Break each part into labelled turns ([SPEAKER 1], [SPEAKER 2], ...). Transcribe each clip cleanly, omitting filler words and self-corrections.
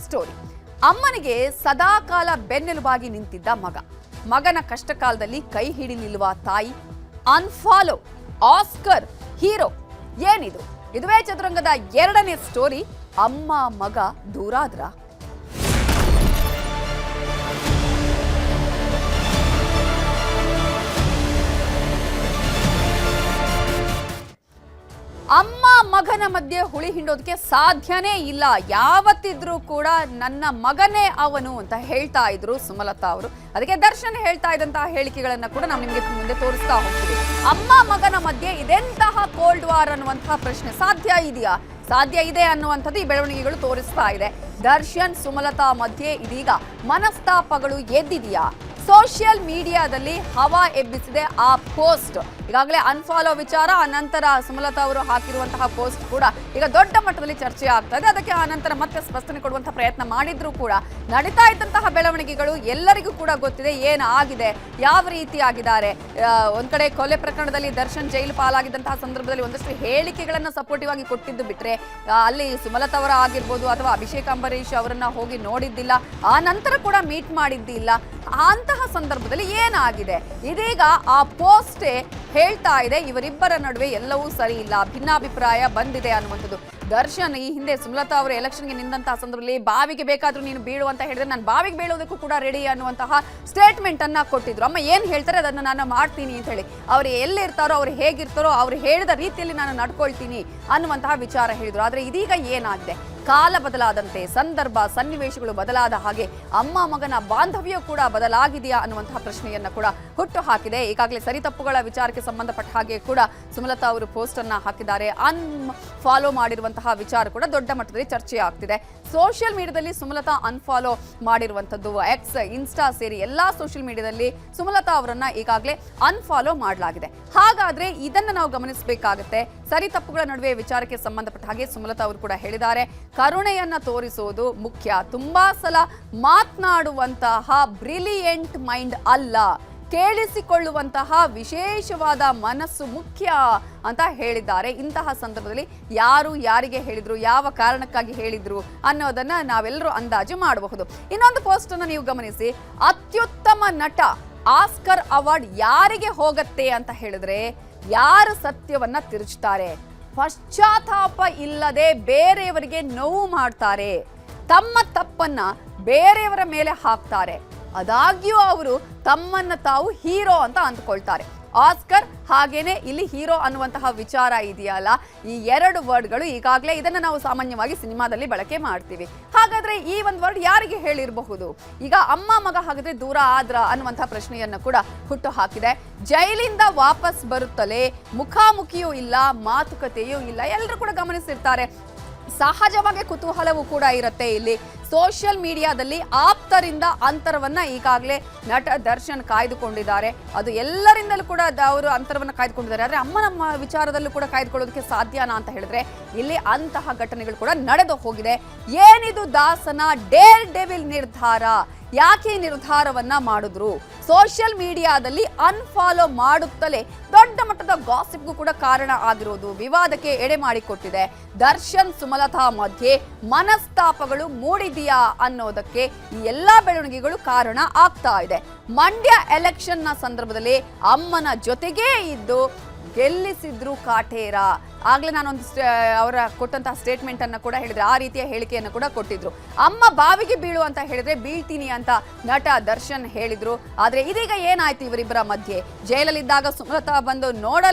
[SPEAKER 1] Story. ಅಮ್ಮನಿಗೆ ಸದಾಕಾಲ ಬೆನ್ನೆಲುಬಾಗಿ ನಿಂತಿದ್ದ ಮಗನ ಕಷ್ಟ ಕಾಲದಲ್ಲಿ ಕೈ ಹಿಡಿ ನಿಲ್ಲುವ ತಾಯಿ, ಅನ್ಫಾಲೋ, ಆಸ್ಕರ್, ಹೀರೋ. ಏನಿದು? ಇದುವೇ ಚದುರಂಗದ ಎರಡನೇ ಸ್ಟೋರಿ. ಅಮ್ಮ ಮಗ ದೂರಾದ್ರ. ಅಮ್ಮ ಮಗನ ಮಧ್ಯೆ ಹುಳಿ ಹಿಂಡೋದಕ್ಕೆ ಸಾಧ್ಯನೇ ಇಲ್ಲ. ಯಾವತ್ತಿದ್ರೂ ಕೂಡ ನನ್ನ ಮಗನೇ ಅವನು ಅಂತ ಹೇಳ್ತಾ ಇದ್ರು ಸುಮಲತಾ ಅವರು. ಅದಕ್ಕೆ ದರ್ಶನ್ ಹೇಳ್ತಾ ಇದ್ದಂತಹ ಹೇಳಿಕೆಗಳನ್ನ ಕೂಡ ನಾವು ನಿಮಗೆ ಮುಂದೆ ತೋರಿಸ್ತಾ ಹೋಗ್ತೀವಿ. ಅಮ್ಮ ಮಗನ ಮಧ್ಯೆ ಇದೆಂತಹ ಕೋಲ್ಡ್ ವಾರ್ ಅನ್ನುವಂತಹ ಪ್ರಶ್ನೆ ಸಾಧ್ಯ ಇದೆಯಾ? ಸಾಧ್ಯ ಇದೆ ಅನ್ನುವಂಥದ್ದು ಈ ಬೆಳವಣಿಗೆಗಳು ತೋರಿಸ್ತಾ ಇದೆ. ದರ್ಶನ್ ಸುಮಲತಾ ಮಧ್ಯೆ ಇದೀಗ ಮನಸ್ತಾಪಗಳು ಎದ್ದಿದೆಯಾ? ಸೋಷಿಯಲ್ ಮೀಡಿಯಾದಲ್ಲಿ ಹವಾ ಎಬ್ಬಿಸಿದೆ ಆ ಪೋಸ್ಟ್. ಈಗಾಗಲೇ ಅನ್ಫಾಲೋ ವಿಚಾರ, ಅನಂತರ ಸುಮಲತಾ ಅವರು ಹಾಕಿರುವಂತಹ ಪೋಸ್ಟ್ ಕೂಡ ಈಗ ದೊಡ್ಡ ಮಟ್ಟದಲ್ಲಿ ಚರ್ಚೆ ಆಗ್ತಾ ಇದೆ. ಅದಕ್ಕೆ ಅನಂತರ ಮತ್ತೆ ಸ್ಪಷ್ಟನೆ ಕೊಡುವಂತಹ ಪ್ರಯತ್ನ ಮಾಡಿದ್ರು ಕೂಡ ನಡೀತಾ ಇದ್ದಂತಹ ಬೆಳವಣಿಗೆಗಳು ಎಲ್ಲರಿಗೂ ಕೂಡ ಗೊತ್ತಿದೆ ಏನಾಗಿದೆ, ಯಾವ ರೀತಿ ಆಗಿದ್ದಾರೆ. ಒಂದ್ ಕಡೆ ಕೊಲೆ ಪ್ರಕರಣದಲ್ಲಿ ದರ್ಶನ್ ಜೈಲು ಪಾಲಾಗಿದ್ದಂತಹ ಸಂದರ್ಭದಲ್ಲಿ ಒಂದಷ್ಟು ಹೇಳಿಕೆಗಳನ್ನ ಸಪೋರ್ಟಿವ್ ಆಗಿ ಕೊಟ್ಟಿದ್ದು ಬಿಟ್ರೆ, ಅಲ್ಲಿ ಸುಮಲತಾ ಅವರ ಆಗಿರ್ಬೋದು ಅಥವಾ ಅಭಿಷೇಕ್ ಅಂಬರೀಶ್ ಅವರನ್ನ ಹೋಗಿ ನೋಡಿದ್ದಿಲ್ಲ, ಆ ನಂತರ ಕೂಡ ಮೀಟ್ ಮಾಡಿದ್ದಿಲ್ಲ. ಅಂತಹ ಸಂದರ್ಭದಲ್ಲಿ ಏನಾಗಿದೆ? ಇದೀಗ ಆ ಪೋಸ್ಟೇ ಹೇಳ್ತಾ ಇದೆ ಇವರಿಬ್ಬರ ನಡುವೆ ಎಲ್ಲವೂ ಸರಿ ಇಲ್ಲ, ಭಿನ್ನಾಭಿಪ್ರಾಯ ಬಂದಿದೆ ಅನ್ನುವಂಥದ್ದು. ದರ್ಶನ್ ಈ ಹಿಂದೆ ಸುಮಲತಾ ಅವರು ಎಲೆಕ್ಷನ್ಗೆ ನಿಂತಹ ಸಂದರ್ಭದಲ್ಲಿ ಬಾವಿಗೆ ಬೇಕಾದ್ರೂ ನೀನು ಬೀಳು ಅಂತ ಹೇಳಿದ್ರೆ ನಾನು ಬಾವಿಗೆ ಬೀಳೋದಕ್ಕೂ ಕೂಡ ರೆಡಿ ಅನ್ನುವಂತಹ ಸ್ಟೇಟ್ಮೆಂಟ್ ಅನ್ನ ಕೊಟ್ಟಿದ್ರು. ಅಮ್ಮ ಏನ್ ಹೇಳ್ತಾರೆ ಅದನ್ನು ನಾನು ಮಾಡ್ತೀನಿ ಅಂತ ಹೇಳಿ, ಅವ್ರು ಎಲ್ಲಿರ್ತಾರೋ ಅವ್ರು ಹೇಗಿರ್ತಾರೋ ಅವ್ರು ಹೇಳಿದ ರೀತಿಯಲ್ಲಿ ನಾನು ನಡ್ಕೊಳ್ತೀನಿ ಅನ್ನುವಂತಹ ವಿಚಾರ ಹೇಳಿದ್ರು. ಆದ್ರೆ ಇದೀಗ ಏನಾಗಿದೆ? ಕಾಲ ಬದಲಾದಂತೆ, ಸಂದರ್ಭ ಸನ್ನಿವೇಶಗಳು ಬದಲಾದ ಹಾಗೆ ಅಮ್ಮ ಮಗನ ಬಾಂಧವ್ಯ ಕೂಡ ಬದಲಾಗಿದೆಯಾ ಅನ್ನುವಂತಹ ಪ್ರಶ್ನೆಯನ್ನ ಕೂಡ ಹುಟ್ಟು ಹಾಕಿದೆ. ಈಗಾಗಲೇ ಸರಿತಪ್ಪುಗಳ ವಿಚಾರಕ್ಕೆ ಸಂಬಂಧಪಟ್ಟ ಹಾಗೆ ಕೂಡ ಸುಮಲತಾ ಅವರು ಪೋಸ್ಟ್ ಅನ್ನ ಹಾಕಿದ್ದಾರೆ. ಅನ್ಫಾಲೋ ಮಾಡಿರುವಂತಹ ವಿಚಾರ ಕೂಡ ದೊಡ್ಡ ಮಟ್ಟದಲ್ಲಿ ಚರ್ಚೆ ಆಗ್ತಿದೆ. ಸೋಷಿಯಲ್ ಮೀಡಿಯಾದಲ್ಲಿ ಸುಮಲತಾ ಅನ್ಫಾಲೋ ಮಾಡಿರುವಂತದ್ದು, ಎಕ್ಸ್, ಇನ್ಸ್ಟಾ ಸೇರಿ ಎಲ್ಲಾ ಸೋಷಿಯಲ್ ಮೀಡಿಯಾದಲ್ಲಿ ಸುಮಲತಾ ಅವರನ್ನ ಈಗಾಗಲೇ ಅನ್ಫಾಲೋ ಮಾಡಲಾಗಿದೆ. ಹಾಗಾದ್ರೆ ಇದನ್ನ ನಾವು ಗಮನಿಸಬೇಕಾಗುತ್ತೆ. ಸರಿ ತಪ್ಪುಗಳ ನಡುವೆ ವಿಚಾರಕ್ಕೆ ಸಂಬಂಧಪಟ್ಟ ಹಾಗೆ ಸುಮಲತಾ ಅವರು ಕೂಡ ಹೇಳಿದ್ದಾರೆ, ಕರುಣೆಯನ್ನ ತೋರಿಸೋದು ಮುಖ್ಯ, ತುಂಬಾ ಸಲ ಮಾತನಾಡುವಂತಹ ಬ್ರಿಲಿಯಂಟ್ ಮೈಂಡ್ ಅಲ್ಲ, ಕೇಳಿಸಿಕೊಳ್ಳುವಂತಹ ವಿಶೇಷವಾದ ಮನಸ್ಸು ಮುಖ್ಯ ಅಂತ ಹೇಳಿದ್ದಾರೆ. ಇಂತಹ ಸಂದರ್ಭದಲ್ಲಿ ಯಾರು ಯಾರಿಗೆ ಹೇಳಿದ್ರು, ಯಾವ ಕಾರಣಕ್ಕಾಗಿ ಹೇಳಿದ್ರು ಅನ್ನೋದನ್ನ ನಾವೆಲ್ಲರೂ ಅಂದಾಜು ಮಾಡಬಹುದು. ಇನ್ನೊಂದು ಪೋಸ್ಟ್ ಅನ್ನು ನೀವು ಗಮನಿಸಿ, ಅತ್ಯುತ್ತಮ ನಟ ಆಸ್ಕರ್ ಅವಾರ್ಡ್ ಯಾರಿಗೆ ಹೋಗತ್ತೆ ಅಂತ ಹೇಳಿದ್ರೆ, ಯಾರು ಸತ್ಯವನ್ನ ತಿರುಚುತ್ತಾರೆ, ಪಶ್ಚಾತ್ತಾಪ ಇಲ್ಲದೆ ಬೇರೆಯವರಿಗೆ ನೋವು ಮಾಡ್ತಾರೆ, ತಮ್ಮ ತಪ್ಪನ್ನ ಬೇರೆಯವರ ಮೇಲೆ ಹಾಕ್ತಾರೆ, ಆದಾಗ್ಯೂ ಅವರು ತಮ್ಮನ್ನ ತಾವು ಹೀರೋ ಅಂತ ಅಂದ್ಕೊಳ್ತಾರೆ. ಆಸ್ಕರ್ ಹಾಗೇನೆ ಇಲ್ಲಿ ಹೀರೋ ಅನ್ನುವಂತಹ ವಿಚಾರ ಇದೆಯಲ್ಲ, ಈ ಎರಡು ವರ್ಡ್ಗಳು ಈಗಾಗಲೇ ಇದನ್ನ ನಾವು ಸಾಮಾನ್ಯವಾಗಿ ಸಿನಿಮಾದಲ್ಲಿ ಬಳಕೆ ಮಾಡ್ತೀವಿ. ಹಾಗಾದ್ರೆ ಈ ಒಂದು ವರ್ಡ್ ಯಾರಿಗೆ ಹೇಳಿರಬಹುದು? ಈಗ ಅಮ್ಮ ಮಗ ಹಾಗಾದ್ರೆ ದೂರ ಆದ್ರ ಅನ್ನುವಂತಹ ಪ್ರಶ್ನೆಯನ್ನ ಕೂಡ ಹುಟ್ಟು ಹಾಕಿದೆ. ಜೈಲಿಂದ ವಾಪಸ್ ಬರುತ್ತಲೇ ಮುಖಾಮುಖಿಯೂ ಇಲ್ಲ, ಮಾತುಕತೆಯೂ ಇಲ್ಲ. ಎಲ್ಲರೂ ಕೂಡ ಗಮನಿಸಿರ್ತಾರೆ, ಸಹಜವಾಗಿ ಕುತೂಹಲವೂ ಕೂಡ ಇರುತ್ತೆ. ಇಲ್ಲಿ ಸೋಷಿಯಲ್ ಮೀಡಿಯಾದಲ್ಲಿ ಆಪ್ತರಿಂದ ಅಂತರವನ್ನ ಈಗಾಗಲೇ ನಟ ದರ್ಶನ್ ಕಾಯ್ದುಕೊಂಡಿದ್ದಾರೆ. ಅದು ಎಲ್ಲರಿಂದಲೂ ಕೂಡ ಅವರು ಅಂತರವನ್ನ ಕಾಯ್ದುಕೊಂಡಿದ್ದಾರೆ. ಆದ್ರೆ ಅಮ್ಮನ ವಿಚಾರದಲ್ಲೂ ಕೂಡ ಕಾಯ್ದುಕೊಳ್ಳೋದಕ್ಕೆ ಸಾಧ್ಯನಾ ಅಂತ ಹೇಳಿದ್ರೆ ಇಲ್ಲಿ ಅಂತಹ ಘಟನೆಗಳು ಕೂಡ ನಡೆದು ಹೋಗಿದೆ. ಏನಿದು ದಾಸನ ಡೇರ್ ಡೆವಿಲ್ ನಿರ್ಧಾರ? ಯಾಕೆ ನಿರ್ಧಾರವನ್ನ ಮಾಡಿದ್ರು? ಸೋಷಿಯಲ್ ಮೀಡಿಯಾದಲ್ಲಿ ಅನ್ಫಾಲೋ ಮಾಡುತ್ತಲೇ ದೊಡ್ಡ ಮಟ್ಟದ ಗಾಸಿಪ್ಗೂ ಕೂಡ ಕಾರಣ ಆಗಿರೋದು, ವಿವಾದಕ್ಕೆ ಎಡೆ ಮಾಡಿಕೊಟ್ಟಿದೆ. ದರ್ಶನ್ ಸುಮಲತಾ ಮಧ್ಯೆ ಮನಸ್ತಾಪಗಳು ಮೂಡಿದೆಯಾ ಅನ್ನೋದಕ್ಕೆ ಈ ಎಲ್ಲಾ ಬೆಳವಣಿಗೆಗಳು ಕಾರಣ ಆಗ್ತಾ ಇದೆ. ಮಂಡ್ಯ ಎಲೆಕ್ಷನ್ ನ ಸಂದರ್ಭದಲ್ಲಿ ಅಮ್ಮನ ಜೊತೆಗೇ ಇದ್ದು ಗೆಲ್ಲಿಸಿದ್ರು ಕಾಟೇರ. ಆಗ್ಲೇ ನಾನೊಂದು ಅವರ ಕೊಟ್ಟಂತಹ ಸ್ಟೇಟ್ಮೆಂಟ್ ಅನ್ನ ಕೂಡ ಹೇಳಿದ್ರೆ, ಆ ರೀತಿಯ ಹೇಳಿಕೆಯನ್ನು ಕೂಡ ಕೊಟ್ಟಿದ್ರು. ಅಮ್ಮ ಬಾವಿಗೆ ಬೀಳು ಅಂತ ಹೇಳಿದ್ರೆ ಬೀಳ್ತೀನಿ ಅಂತ ನಟ ದರ್ಶನ್ ಹೇಳಿದ್ರು. ಆದ್ರೆ ಇದೀಗ ಏನಾಯ್ತು ಇವರಿಬ್ಬರ ಮಧ್ಯೆ? ಜೈಲಲ್ಲಿದ್ದಾಗ ಸುಮಲತಾ ಬಂದು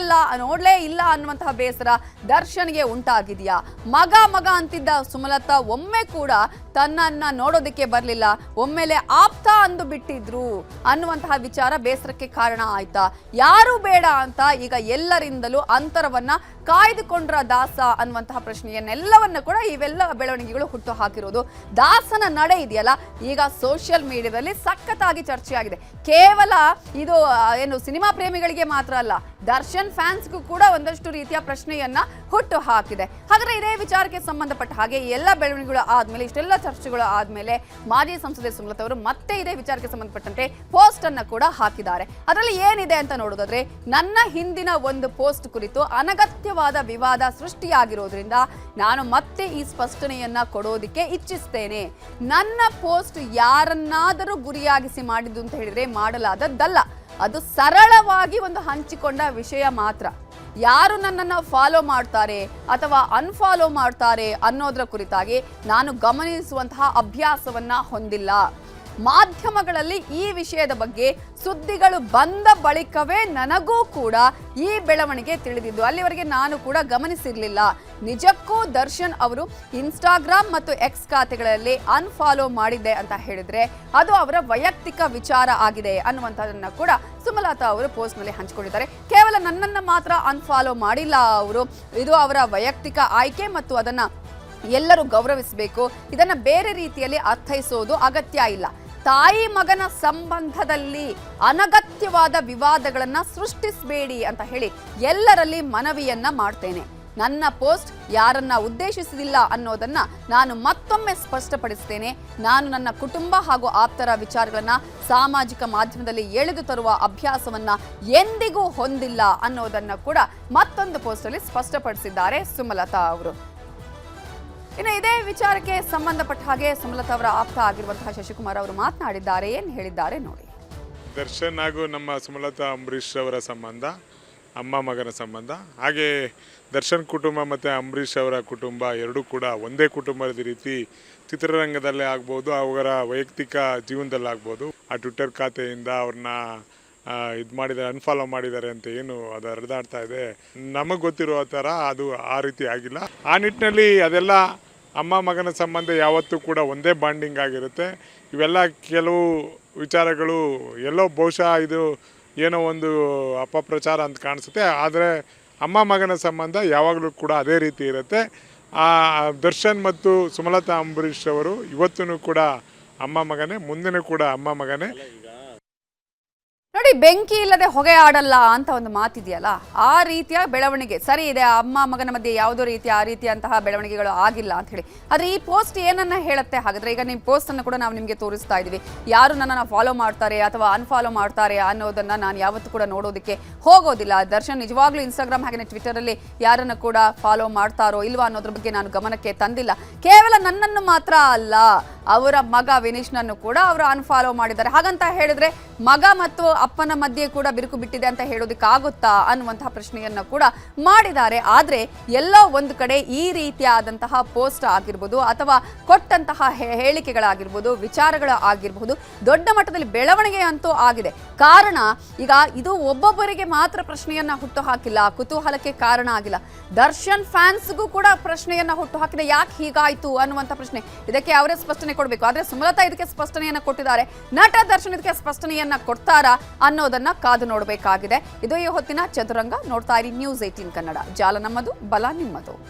[SPEAKER 1] ನೋಡ್ಲೇ ಇಲ್ಲ ಅನ್ನುವಂತಹ ಬೇಸರ ದರ್ಶನ್ಗೆ ಉಂಟಾಗಿದೆಯಾ? ಮಗ ಅಂತಿದ್ದ ಸುಮಲತಾ ಒಮ್ಮೆ ಕೂಡ ತನ್ನನ್ನ ನೋಡೋದಕ್ಕೆ ಬರ್ಲಿಲ್ಲ, ಒಮ್ಮೆಲೆ ಆಪ್ತ ಅಂದು ಬಿಟ್ಟಿದ್ರು ಅನ್ನುವಂತಹ ವಿಚಾರ ಬೇಸರಕ್ಕೆ ಕಾರಣ ಆಯ್ತಾ? ಯಾರು ಬೇಡ ಅಂತ ಈಗ ಎಲ್ಲರಿಂದಲೂ ಅಂತರವನ್ನ ಕಾಯ್ದುಕೊಂಡ್ರ ದಾಸ ಅನ್ನುವಂತಹ ಪ್ರಶ್ನೆಯನ್ನೆಲ್ಲವನ್ನ ಕೂಡ ಇವೆಲ್ಲ ಬೆಳವಣಿಗೆಗಳು ಹುಟ್ಟು ಹಾಕಿರೋದು. ದಾಸನ ನಡೆ ಇದೆಯಲ್ಲ, ಈಗ ಸೋಷಿಯಲ್ ಮೀಡಿಯಾದಲ್ಲಿ ಸಖತ್ತಾಗಿ ಚರ್ಚೆಯಾಗಿದೆ. ಕೇವಲ ಇದು ಏನು ಸಿನಿಮಾ ಪ್ರೇಮಿಗಳಿಗೆ ಮಾತ್ರ ಅಲ್ಲ, ದರ್ಶನ್ ಫ್ಯಾನ್ಸ್ಗೂ ಕೂಡ ಒಂದಷ್ಟು ರೀತಿಯ ಪ್ರಶ್ನೆಯನ್ನ ಹುಟ್ಟು ಹಾಕಿದೆ. ಹಾಗಾದ್ರೆ ಇದೇ ವಿಚಾರಕ್ಕೆ ಸಂಬಂಧಪಟ್ಟ ಹಾಗೆ ಎಲ್ಲ ಬೆಳವಣಿಗೆಗಳು ಆದ್ಮೇಲೆ, ಇಷ್ಟೆಲ್ಲ ಚರ್ಚೆಗಳು ಆದ್ಮೇಲೆ ಮಾಜಿ ಸಂಸದೆ ಸುಮಲತಾ ಅವರು ಮತ್ತೆ ಇದೇ ವಿಚಾರಕ್ಕೆ ಸಂಬಂಧಪಟ್ಟಂತೆ ಪೋಸ್ಟ್ ಅನ್ನ ಕೂಡ ಹಾಕಿದ್ದಾರೆ. ಅದರಲ್ಲಿ ಏನಿದೆ ಅಂತ ನೋಡೋದಾದ್ರೆ, ನನ್ನ ಹಿಂದಿನ ಒಂದು ಪೋಸ್ಟ್ ಕುರಿತು ಅನಗತ್ಯವಾದ ವಿವಾದ ಸೃಷ್ಟಿಯಾಗಿರೋದ್ರಿಂದ ನಾನು ಮತ್ತೆ ಈ ಸ್ಪಷ್ಟನೆಯನ್ನ ಕೊಡೋದಕ್ಕೆ ಇಚ್ಛಿಸ್ತೇನೆ. ನನ್ನ ಪೋಸ್ಟ್ ಯಾರನ್ನಾದರೂ ಗುರಿಯಾಗಿಸಿ ಮಾಡಿದ್ದು ಅಂತ ಹೇಳಿದ್ರೆ ಮಾಡಲಾದದ್ದಲ್ಲ. ಅದು ಸರಳವಾಗಿ ಒಂದು ಹಂಚಿಕೊಂಡ ವಿಷಯ ಮಾತ್ರ. ಯಾರು ನನ್ನನ್ನು ಫಾಲೋ ಮಾಡ್ತಾರೆ ಅಥವಾ ಅನ್ಫಾಲೋ ಮಾಡ್ತಾರೆ ಅನ್ನೋದರ ಕುರಿತಾಗಿ ನಾನು ಗಮನಿಸುವಂತಹ ಅಭ್ಯಾಸವನ್ನ ಹೊಂದಿಲ್ಲ. ಮಾಧ್ಯಮಗಳಲ್ಲಿ ಈ ವಿಷಯದ ಬಗ್ಗೆ ಸುದ್ದಿಗಳು ಬಂದ ಬಳಿಕವೇ ನನಗೂ ಕೂಡ ಈ ಬೆಳವಣಿಗೆ ತಿಳಿದಿದ್ದು. ಅಲ್ಲಿವರೆಗೆ ನಾನು ಕೂಡ ಗಮನಿಸಿರಲಿಲ್ಲ. ನಿಜಕ್ಕೂ ದರ್ಶನ್ ಅವರು ಇನ್ಸ್ಟಾಗ್ರಾಮ್ ಮತ್ತು ಎಕ್ಸ್ ಖಾತೆಗಳಲ್ಲಿ ಅನ್ಫಾಲೋ ಮಾಡಿದ್ದೆ ಅಂತ ಹೇಳಿದ್ರೆ ಅದು ಅವರ ವೈಯಕ್ತಿಕ ವಿಚಾರ ಆಗಿದೆ ಅನ್ನುವಂಥದ್ದನ್ನ ಕೂಡ ಸುಮಲತಾ ಅವರು ಪೋಸ್ಟ್ನಲ್ಲಿ ಹಂಚಿಕೊಂಡಿದ್ದಾರೆ. ಕೇವಲ ನನ್ನನ್ನು ಮಾತ್ರ ಅನ್ಫಾಲೋ ಮಾಡಿಲ್ಲ ಅವರು, ಇದು ಅವರ ವೈಯಕ್ತಿಕ ಆಯ್ಕೆ ಮತ್ತು ಅದನ್ನ ಎಲ್ಲರೂ ಗೌರವಿಸಬೇಕು. ಇದನ್ನ ಬೇರೆ ರೀತಿಯಲ್ಲಿ ಅರ್ಥೈಸೋದು ಅಗತ್ಯ ಇಲ್ಲ. ತಾಯಿ ಮಗನ ಸಂಬಂಧದಲ್ಲಿ ಅನಗತ್ಯವಾದ ವಿವಾದಗಳನ್ನ ಸೃಷ್ಟಿಸಬೇಡಿ ಅಂತ ಹೇಳಿ ಎಲ್ಲರಲ್ಲಿ ಮನವಿಯನ್ನ ಮಾಡ್ತೇನೆ. ನನ್ನ ಪೋಸ್ಟ್ ಯಾರನ್ನ ಉದ್ದೇಶಿಸಿಲ್ಲ ಅನ್ನೋದನ್ನ ನಾನು ಮತ್ತೊಮ್ಮೆ ಸ್ಪಷ್ಟಪಡಿಸ್ತೇನೆ. ನಾನು ನನ್ನ ಕುಟುಂಬ ಹಾಗೂ ಆಪ್ತರ ವಿಚಾರಗಳನ್ನ ಸಾಮಾಜಿಕ ಮಾಧ್ಯಮದಲ್ಲಿ ಎಳೆದು ತರುವ ಅಭ್ಯಾಸವನ್ನ ಎಂದಿಗೂ ಹೊಂದಿಲ್ಲ ಅನ್ನೋದನ್ನ ಕೂಡ ಮತ್ತೊಂದು ಪೋಸ್ಟ್ ಅಲ್ಲಿ ಸ್ಪಷ್ಟಪಡಿಸಿದ್ದಾರೆ ಸುಮಲತಾ ಅವರು. ಇನ್ನು ಇದೇ ವಿಚಾರಕ್ಕೆ ಸಂಬಂಧಪಟ್ಟ ಹಾಗೆ ಸುಮಲತಾ ಅವರ ಆಪ್ತ ಆಗಿರುವಂತಹ ಶಶಿಕುಮಾರ್ ಅವರು ಮಾತನಾಡಿದ್ದಾರೆ. ಏನು ಹೇಳಿದ್ದಾರೆ ನೋಡಿ.
[SPEAKER 2] ದರ್ಶನ್ ಹಾಗೂ ನಮ್ಮ ಸುಮಲತಾ ಅಂಬರೀಷ್ ಅವರ ಸಂಬಂಧ ಅಮ್ಮ ಮಗನ ಸಂಬಂಧ, ಹಾಗೆ ದರ್ಶನ್ ಕುಟುಂಬ ಮತ್ತು ಅಂಬರೀಷ್ ಅವರ ಕುಟುಂಬ ಎರಡೂ ಕೂಡ ಒಂದೇ ಕುಟುಂಬದ ರೀತಿ ಚಿತ್ರರಂಗದಲ್ಲೇ ಆಗ್ಬೋದು, ಅವರ ವೈಯಕ್ತಿಕ ಜೀವನದಲ್ಲಾಗ್ಬೋದು. ಆ ಟ್ವಿಟ್ಟರ್ ಖಾತೆಯಿಂದ ಅವ್ರನ್ನ ಇದು ಮಾಡಿದ್ದಾರೆ, ಅನ್ಫಾಲೋ ಮಾಡಿದ್ದಾರೆ ಅಂತ ಏನು ಅದು ಹರಿದಾಡ್ತಾ ಇದೆ, ನಮಗೆ ಗೊತ್ತಿರೋ ಥರ ಅದು ಆ ರೀತಿ ಆಗಿಲ್ಲ. ಆ ನಿಟ್ಟಿನಲ್ಲಿ ಅದೆಲ್ಲ ಅಮ್ಮ ಮಗನ ಸಂಬಂಧ ಯಾವತ್ತೂ ಕೂಡ ಒಂದೇ ಬಾಂಡಿಂಗ್ ಆಗಿರುತ್ತೆ. ಇವೆಲ್ಲ ಕೆಲವು ವಿಚಾರಗಳು ಎಲ್ಲೋ ಬಹುಶಃ ಇದು ಏನೋ ಒಂದು ಅಪಪ್ರಚಾರ ಅಂತ ಕಾಣಿಸುತ್ತೆ, ಆದರೆ ಅಮ್ಮ ಮಗನ ಸಂಬಂಧ ಯಾವಾಗಲೂ ಕೂಡ ಅದೇ ರೀತಿ ಇರುತ್ತೆ. ದರ್ಶನ್ ಮತ್ತು ಸುಮಲತಾ ಅಂಬರೀಷ್ ಅವರು ಇವತ್ತೂ ಕೂಡ ಅಮ್ಮ ಮಗನೇ, ಮುಂದಿನ ಕೂಡ ಅಮ್ಮ ಮಗನೇ.
[SPEAKER 1] ನೋಡಿ, ಬೆಂಕಿ ಇಲ್ಲದೆ ಹೊಗೆ ಆಡಲ್ಲ ಅಂತ ಒಂದು ಮಾತಿದೆಯಲ್ಲ, ಆ ರೀತಿಯ ಬೆಳವಣಿಗೆ ಸರಿ ಇದೆ. ಅಮ್ಮ ಮಗನ ಮಧ್ಯೆ ಯಾವುದೋ ರೀತಿಯ ಆ ರೀತಿಯಂತಹ ಬೆಳವಣಿಗೆಗಳು ಆಗಿಲ್ಲ ಅಂತ ಹೇಳಿ. ಆದರೆ ಈ ಪೋಸ್ಟ್ ಏನನ್ನ ಹೇಳುತ್ತೆ ಹಾಗಾದ್ರೆ? ಈಗ ನಿಮ್ಮ ಪೋಸ್ಟ್ ಅನ್ನು ಕೂಡ ನಾವು ನಿಮಗೆ ತೋರಿಸ್ತಾ ಇದೀವಿ. ಯಾರು ನನ್ನನ್ನು ಫಾಲೋ ಮಾಡ್ತಾರೆ ಅಥವಾ ಅನ್ಫಾಲೋ ಮಾಡ್ತಾರೆ ಅನ್ನೋದನ್ನ ನಾನು ಯಾವತ್ತೂ ಕೂಡ ನೋಡೋದಕ್ಕೆ ಹೋಗೋದಿಲ್ಲ. ದರ್ಶನ್ ನಿಜವಾಗ್ಲೂ ಇನ್ಸ್ಟಾಗ್ರಾಮ್ ಹಾಗೆ ಟ್ವಿಟರ್ ಅಲ್ಲಿ ಯಾರನ್ನು ಕೂಡ ಫಾಲೋ ಮಾಡ್ತಾರೋ ಇಲ್ವಾ ಅನ್ನೋದ್ರ ಬಗ್ಗೆ ನಾನು ಗಮನಕ್ಕೆ ತಂದಿಲ್ಲ. ಕೇವಲ ನನ್ನನ್ನು ಮಾತ್ರ ಅಲ್ಲ, ಅವರ ಮಗ ವಿನೀಶ್ನನ್ನು ಕೂಡ ಅವರು ಅನ್ಫಾಲೋ ಮಾಡಿದ್ದಾರೆ. ಹಾಗಂತ ಹೇಳಿದ್ರೆ ಮಗ ಮತ್ತು ಅಪ್ಪನ ಮಧ್ಯೆ ಕೂಡ ಬಿರುಕು ಬಿಟ್ಟಿದೆ ಅಂತ ಹೇಳೋದಕ್ಕಾಗುತ್ತಾ ಅನ್ನುವಂತಹ ಪ್ರಶ್ನೆಯನ್ನ ಕೂಡ ಮಾಡಿದ್ದಾರೆ. ಆದ್ರೆ ಎಲ್ಲೋ ಒಂದು ಕಡೆ ಈ ರೀತಿಯಾದಂತಹ ಪೋಸ್ಟ್ ಆಗಿರ್ಬೋದು ಅಥವಾ ಕೊಟ್ಟಂತಹ ಹೇಳಿಕೆಗಳಾಗಿರ್ಬೋದು, ವಿಚಾರಗಳು ಆಗಿರಬಹುದು, ದೊಡ್ಡ ಮಟ್ಟದಲ್ಲಿ ಬೆಳವಣಿಗೆ ಅಂತೂ ಆಗಿದೆ. ಕಾರಣ ಈಗ ಇದು ಒಬ್ಬೊಬ್ಬರಿಗೆ ಮಾತ್ರ ಪ್ರಶ್ನೆಯನ್ನ ಹುಟ್ಟು ಹಾಕಿಲ್ಲ, ಕುತೂಹಲಕ್ಕೆ ಕಾರಣ ಆಗಿಲ್ಲ. ದರ್ಶನ್ ಫ್ಯಾನ್ಸ್ಗೂ ಕೂಡ ಪ್ರಶ್ನೆಯನ್ನ ಹುಟ್ಟು ಹಾಕಿದೆ, ಯಾಕೆ ಹೀಗಾಯ್ತು ಅನ್ನುವಂಥ ಪ್ರಶ್ನೆ. ಇದಕ್ಕೆ ಅವರೇ ಸ್ಪಷ್ಟನೆ ಕೊಡಬೇಕು. ಆದ್ರೆ ಸುಮಲತಾ ಇದಕ್ಕೆ ಸ್ಪಷ್ಟನೆಯನ್ನ ಕೊಟ್ಟಿದ್ದಾರೆ. ನಟ ದರ್ಶನ್ ಇದಕ್ಕೆ ಸ್ಪಷ್ಟನೆಯನ್ನ ಕೊಡ್ತಾರಾ ಅನ್ನೋದನ್ನ ಕಾದು ನೋಡಬೇಕಾಗಿದೆ. ಇದು ಈ ಹೊತ್ತಿನ ಚದುರಂಗ. ನೋಡ್ತಾ ಇರಿ ನ್ಯೂಸ್ 18 ಕನ್ನಡ. ಜಾಲ ನಮ್ಮದು, ಬಲ ನಿಮ್ಮದು.